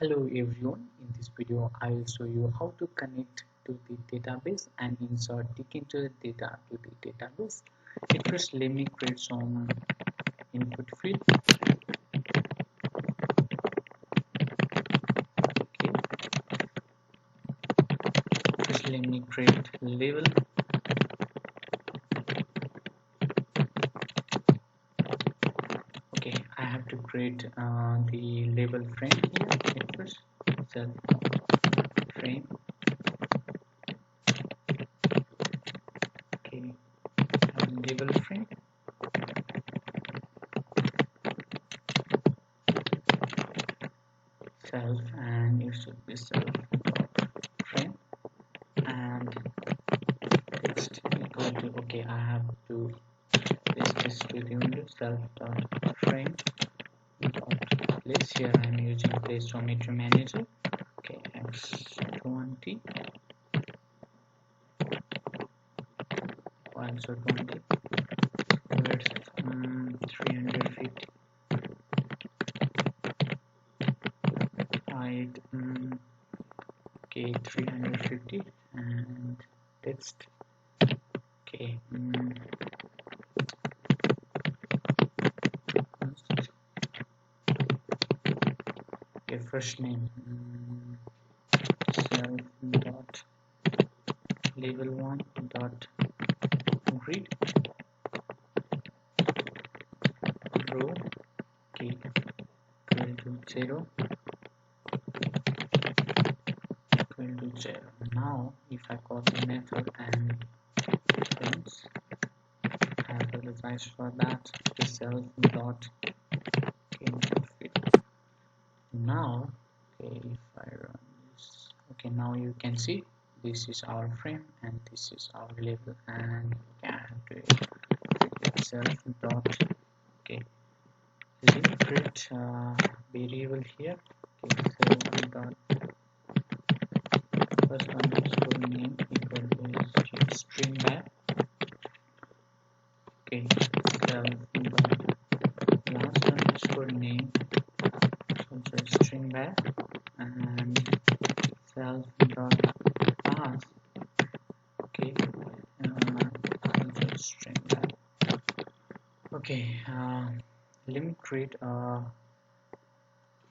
Hello everyone, in this video I will show you how to connect to the database and insert Tkinter data to the database. First let me create some input field. Okay. First let me create label. Okay, I have to create the label frame here. At first, self frame. Okay, label frame. Self, and it should be self frame and text equal to, okay, I have to paste this to the window. Self dot frame dot place. Here I am using place geometry manager. Okay, x20 also 20 width 350 height okay 350 and text okay okay first name self dot label one dot read row okay equal to 0 equal to 0. Now if I call the method and friends, I apologize for that, the self dot input field. Now okay, if I run this, okay, now you can see this is our frame and this is our label, and okay, I have to self dot okay create variable here. Okay, self dot first underscore name equal to string back. Okay, self dot last underscore name also string back, and self dot pass okay also string back. Okay, let me create a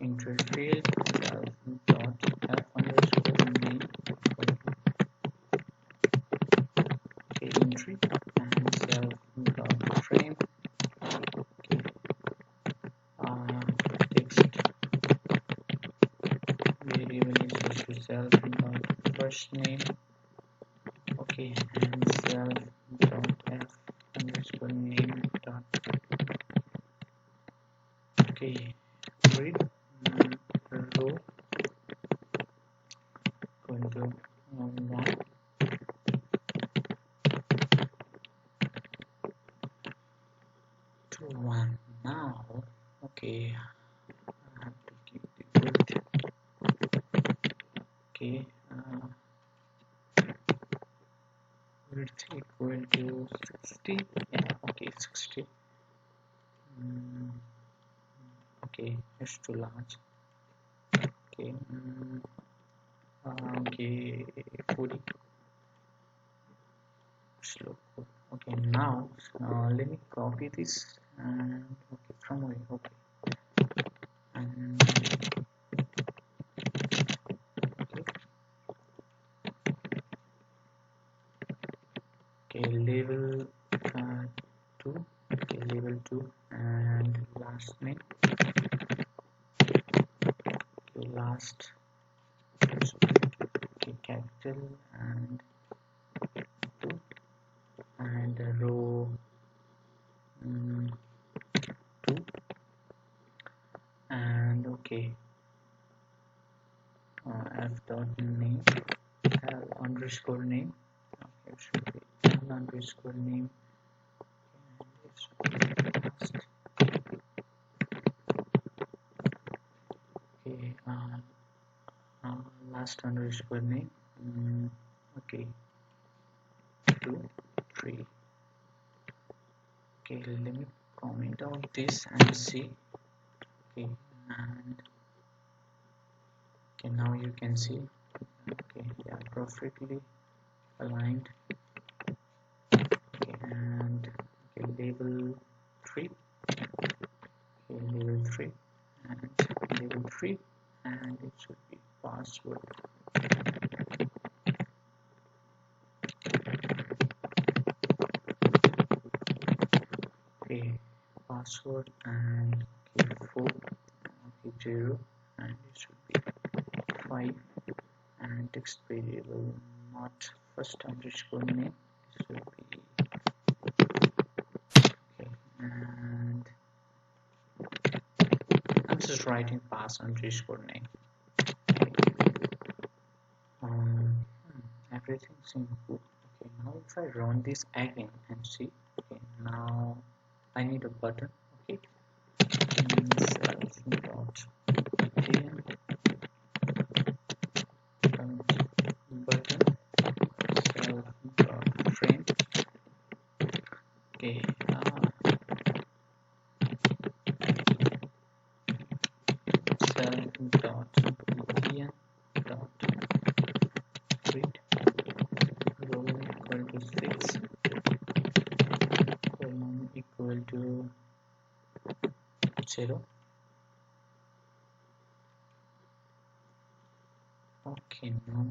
enter field self dot f underscore name okay entry and self dot frame okay text variable is equal to self dot first name okay and self dot f underscore name dot okay read row equal to 1 to 1. Now okay I have to keep the width okay width equal to 60, yeah okay 60 okay it's too large okay okay 40 slow okay now let me copy this and okay from away okay and okay label 2 okay label 2 and last name okay last okay capital and 2 and row 2 and okay f dot name l underscore name okay, it should be l underscore name okay last underscore name okay 2 3 okay let me comment out this and see okay and Okay, now you can see, okay, they are perfectly aligned. Okay, and okay, label 3, okay, label 3 and label 3, and it should be password. Okay, password and okay, 4, okay, 0, and it should be 5, and text variable not first underscore name, it should be okay, and I'm just writing pass underscore name. Everything's in good. Okay, now if I run this again and see, okay, now I need a button. Okay, self dot button, self dot frame. Okay, self dot btn dot read row equal to 6, column equal to 0. Okay, now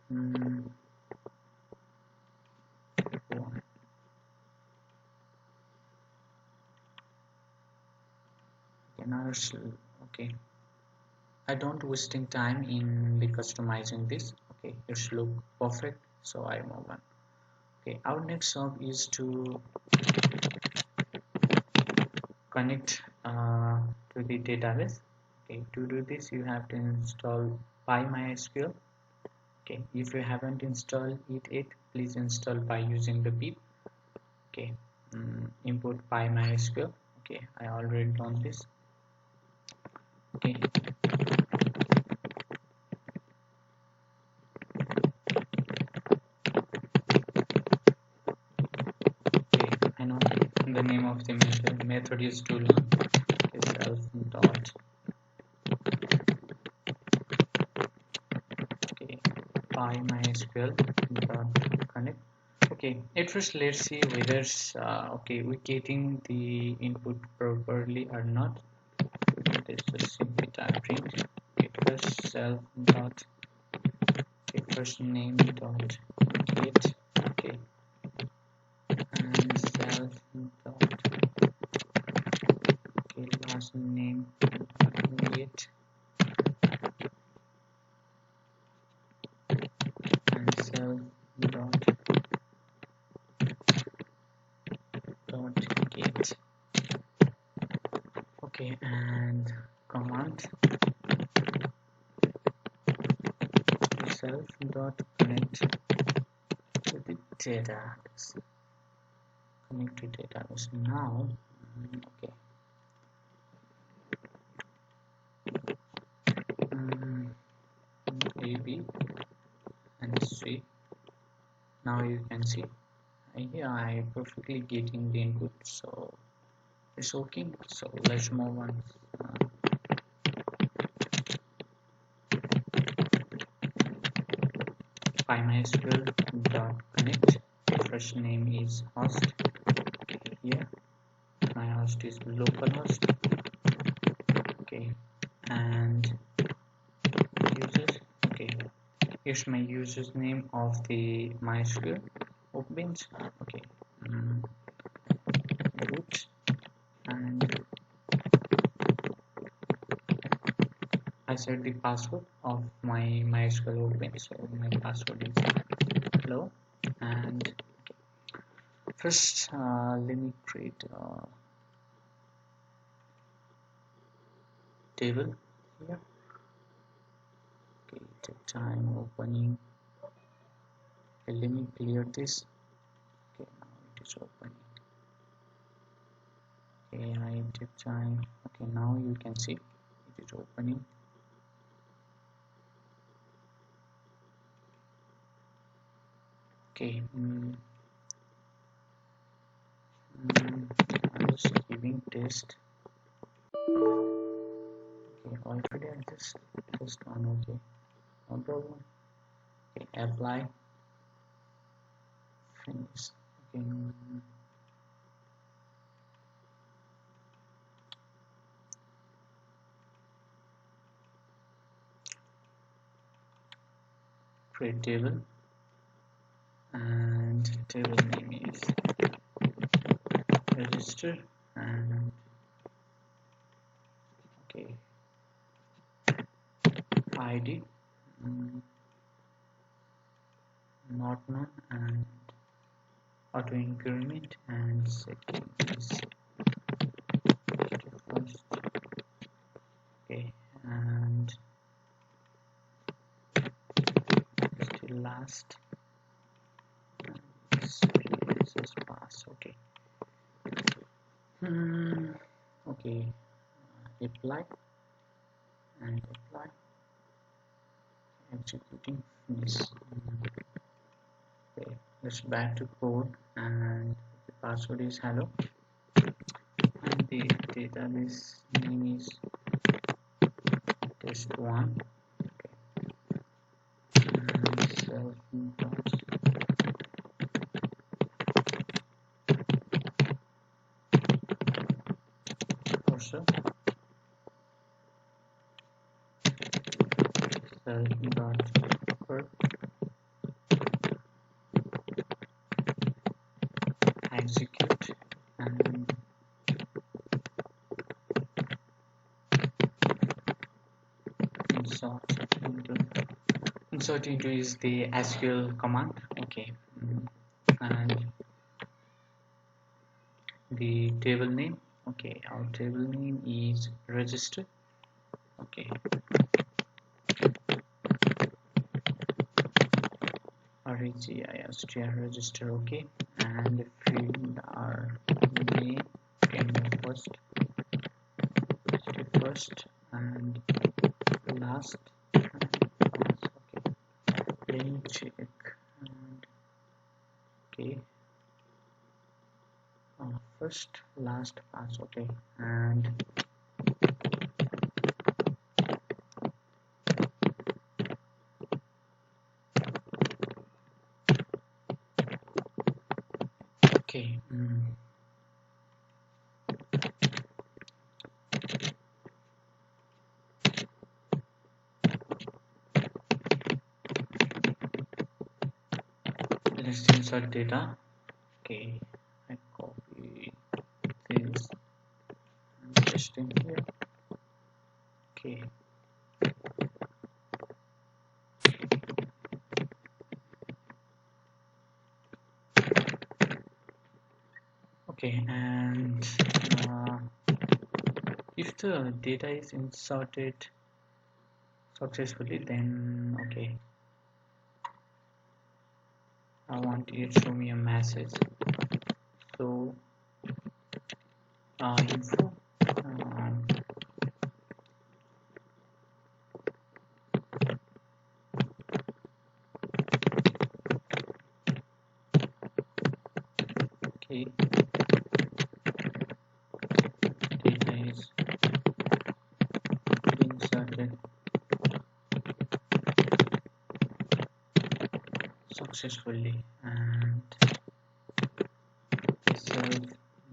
1. Okay, now it's okay. I don't wasting time in the customizing this. Okay, it's look perfect, so I move on. Okay, our next job is to connect to the database. Okay, to do this you have to install MySQL. Okay, if you haven't installed it, please install by using the pip. Okay, import MySQL. Okay, I already done this. Okay, I know the name of the method is too long. Self dot okay MySQL dot connect. Okay, at first let's see whether okay we're getting the input properly or not. This is simply type print. Okay, first self dot okay, first name dot get okay and self dot okay last name get and self dot get. Okay, and command self dot connect to the database. Connect to database now. Okay. A, B, and C. Now you can see here I perfectly getting the input, so it's okay. So let's move on. MySQL dot connect. First name is host. Okay, here my host is localhost. Okay, and users. Okay, here's my users name of the MySQL opens. Okay, root, and I set the password of my MySQL open, so my password is hello. And first let me create a table here. Okay, take time opening. Okay, let me clear this. Okay, now it is opening. Okay, I take time. Okay, now you can see it is opening. Okay, I'm just giving test. Okay, already I just one. Okay, no problem. Okay, apply, finish. Okay. Create table, and table name is register, and okay, ID not known, and auto increment, and second is first. Okay, and still last, and this is pass. Okay. Okay, apply, and apply, executing this. Okay, let's back to code, and the password is hello, and the database name is test1. And self also self.per execute, and insert into is the SQL command. Okay, and the table name. Okay, our table name is register. Okay, REGISTR register. Okay, and the field are name, first and last. Okay, let me check. And okay, first, last, pass. Okay, and okay. Let's insert data. Okay, I copy this and paste in here. Okay, okay, and if the data is inserted successfully, then okay, I want it to show me a message. So info okay, data is inserted successfully, and self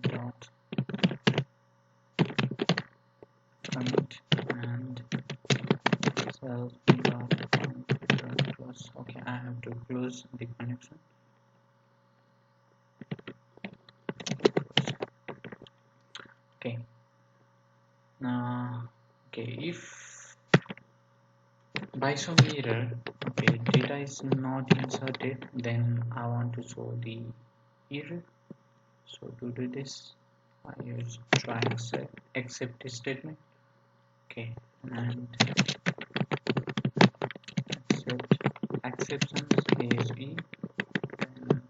dot commit, and self dot close. Okay, I have to close the connection. Okay, now okay, if by some error okay data is not inserted, then I want to show the error. So to do this, I use try accept statement. Okay, and acceptance is E. Then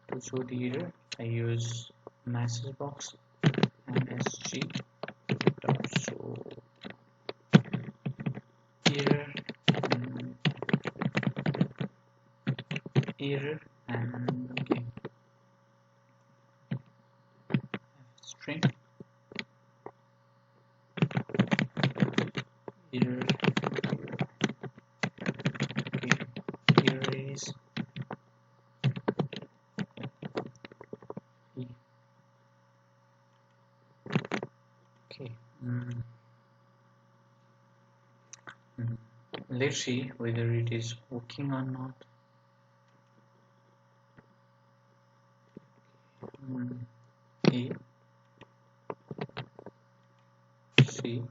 to show the error, I use message box msg dot show error, error, and okay, string Let's see whether it is working or not. A C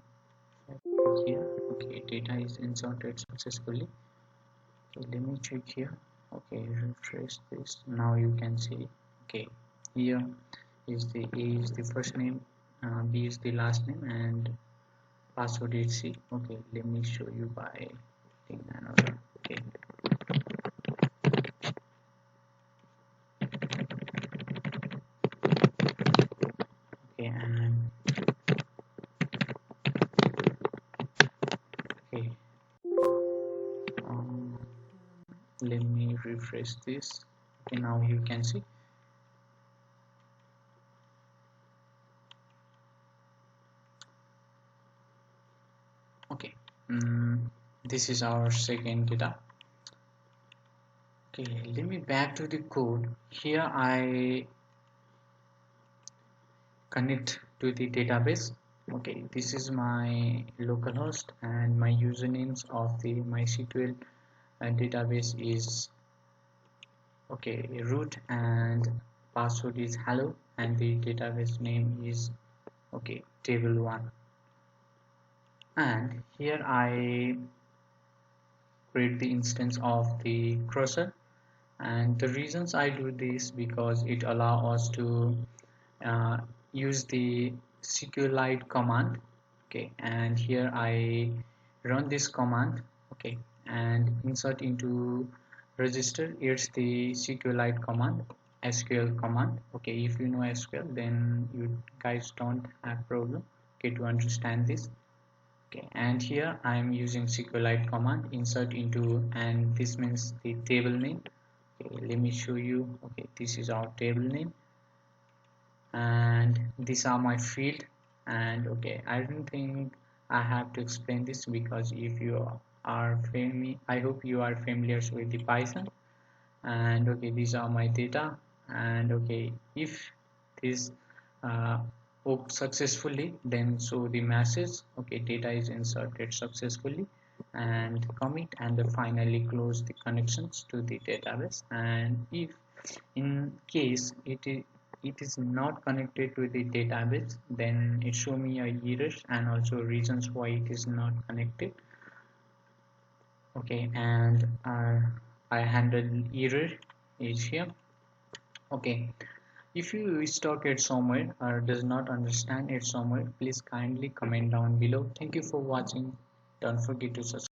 here. Okay, data is inserted successfully. Okay, let me check here. Okay, refresh this. Now you can see. Okay, here is the A is the first name, B is the last name, and password is C. Okay, let me show you by thing another. Okay, okay, and okay. Um, Let me refresh this. Okay, now you can see. Okay, this is our second data. Okay, let me back to the code. Here I connect to the database. Okay, this is my localhost and my usernames of the MySQL database is okay root, and password is hello, and the database name is okay table1. And here I create the instance of the cursor, and the reasons I do this because it allows us to uh, use the SQLite command. Okay, and here I run this command. Okay, and insert into register. It's the SQLite command, SQL command. Okay, if you know SQL, then you guys don't have problem okay to understand this. Okay, and here I am using SQLite command insert into, and this means the table name. Okay, let me show you. Okay, this is our table name, and these are my field. And okay, I don't think I have to explain this because if you are familiar, I hope you are familiar with the Python. And okay, these are my data. And okay, if this worked successfully, then show the message okay data is inserted successfully, and commit, and then finally close the connections to the database. And if in case it is not connected to the database, then it show me a error and also reasons why it is not connected. Okay, and I handle error is here. Okay, if you stuck it somewhere or does not understand it somewhere, please kindly comment down below. Thank you for watching. Don't forget to subscribe.